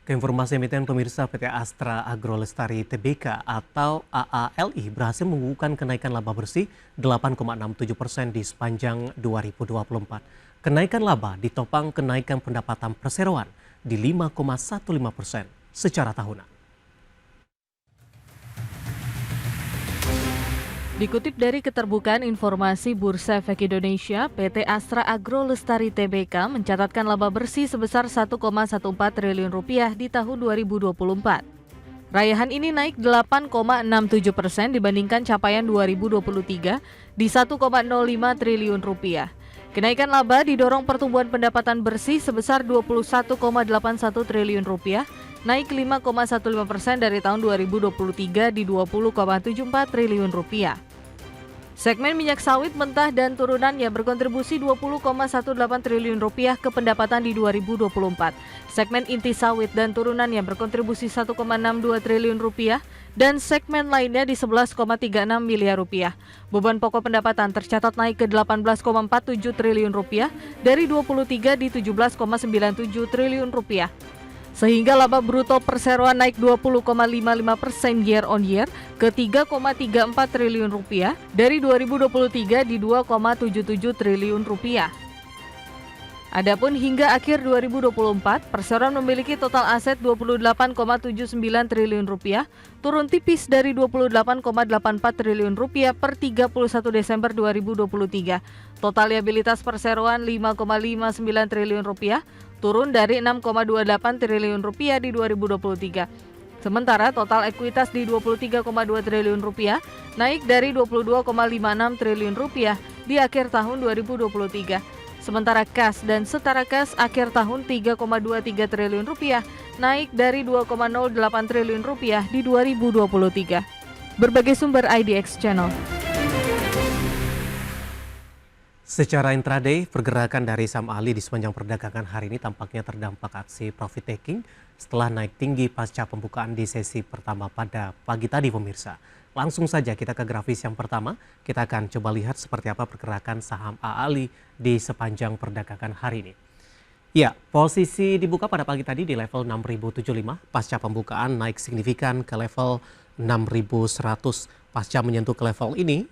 Keinformasi emiten pemirsa, PT Astra Agrolestari Tbk atau AALI berhasil mengukuhkan kenaikan laba bersih 8,67% di sepanjang 2024. Kenaikan laba ditopang kenaikan pendapatan perseroan di 5,15% secara tahunan. Dikutip dari Keterbukaan Informasi Bursa Efek Indonesia, PT Astra Agrolestari Tbk mencatatkan laba bersih sebesar 1,14 triliun rupiah di tahun 2024. Raihan ini naik 8,67% dibandingkan capaian 2023 di 1,05 triliun rupiah. Kenaikan laba didorong pertumbuhan pendapatan bersih sebesar 21,81 triliun rupiah, naik 5,15% dari tahun 2023 di 20,74 triliun rupiah. Segmen minyak sawit mentah dan turunannya berkontribusi 20,18 triliun rupiah ke pendapatan di 2024. Segmen inti sawit dan turunannya berkontribusi 1,62 triliun rupiah dan segmen lainnya di 11,36 miliar rupiah. Beban pokok pendapatan tercatat naik ke 18,47 triliun rupiah dari 23 di 17,97 triliun rupiah. Sehingga laba bruto perseroan naik 20,55% year on year ke 3,34 triliun rupiah dari 2023 di 2,77 triliun rupiah. Adapun hingga akhir 2024, perseroan memiliki total aset 28,79 triliun rupiah, turun tipis dari 28,84 triliun rupiah per 31 Desember 2023. Total liabilitas perseroan 5,59 triliun rupiah, turun dari 6,28 triliun rupiah di 2023. Sementara total ekuitas di 23,2 triliun rupiah, naik dari 22,56 triliun rupiah di akhir tahun 2023. Sementara kas dan setara kas akhir tahun 3,23 triliun rupiah, naik dari 2,08 triliun rupiah di 2023. Berbagai sumber IDX Channel. Secara intraday, pergerakan dari saham ALI di sepanjang perdagangan hari ini tampaknya terdampak aksi profit taking setelah naik tinggi pasca pembukaan di sesi pertama pada pagi tadi pemirsa. Langsung saja kita ke grafis yang pertama, kita akan coba lihat seperti apa pergerakan saham ALI di sepanjang perdagangan hari ini. Ya, posisi dibuka pada pagi tadi di level 6.075, pasca pembukaan naik signifikan ke level 6.100. Pasca menyentuh ke level ini,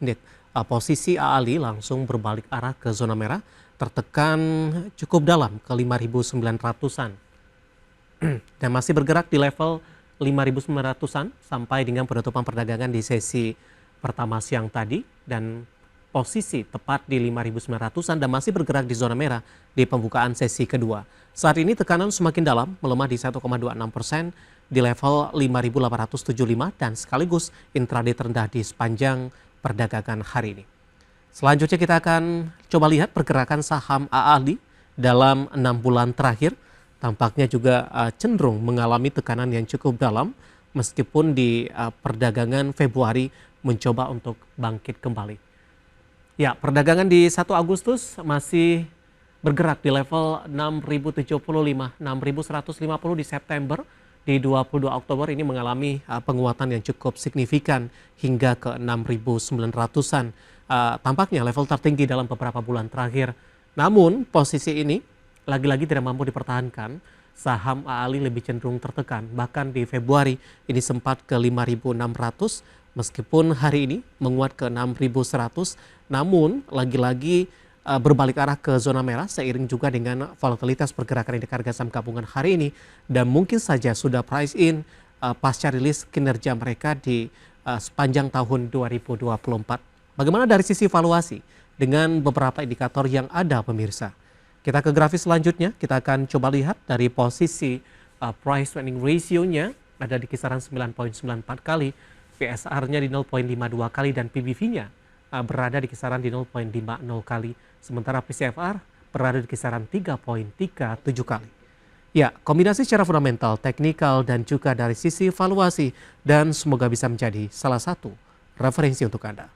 posisi ALI langsung berbalik arah ke zona merah, tertekan cukup dalam ke 5.900-an. Dan masih bergerak di level 5.900-an sampai dengan penutupan perdagangan di sesi pertama siang tadi, dan posisi tepat di 5.900-an dan masih bergerak di zona merah di pembukaan sesi kedua. Saat ini tekanan semakin dalam, melemah di 1,26% di level 5.875 dan sekaligus intraday terendah di sepanjang perdagangan hari ini. Selanjutnya kita akan coba lihat pergerakan saham ALI dalam 6 bulan terakhir. Tampaknya juga cenderung mengalami tekanan yang cukup dalam meskipun di perdagangan Februari mencoba untuk bangkit kembali. Ya, perdagangan di 1 Agustus masih bergerak di level 6.075, 6.150 di September. Di 22 Oktober ini mengalami penguatan yang cukup signifikan hingga ke 6.900-an. Tampaknya level tertinggi dalam beberapa bulan terakhir. Namun posisi ini lagi-lagi tidak mampu dipertahankan. Saham ALI lebih cenderung tertekan. Bahkan di Februari ini sempat ke 5.600 meskipun hari ini menguat ke 6.100. Namun lagi-lagi berbalik arah ke zona merah seiring juga dengan volatilitas pergerakan indeks harga saham gabungan hari ini, dan mungkin saja sudah price in pasca rilis kinerja mereka di sepanjang tahun 2024. Bagaimana dari sisi valuasi dengan beberapa indikator yang ada pemirsa? Kita ke grafis selanjutnya, kita akan coba lihat dari posisi price earning ratio-nya ada di kisaran 9,94 kali, PSR-nya di 0,52 kali dan PBV-nya berada di kisaran di 0,50 kali. Sementara PCFR berada di kisaran 3,37 kali. Ya, kombinasi secara fundamental, teknikal, dan juga dari sisi valuasi, dan semoga bisa menjadi salah satu referensi untuk Anda.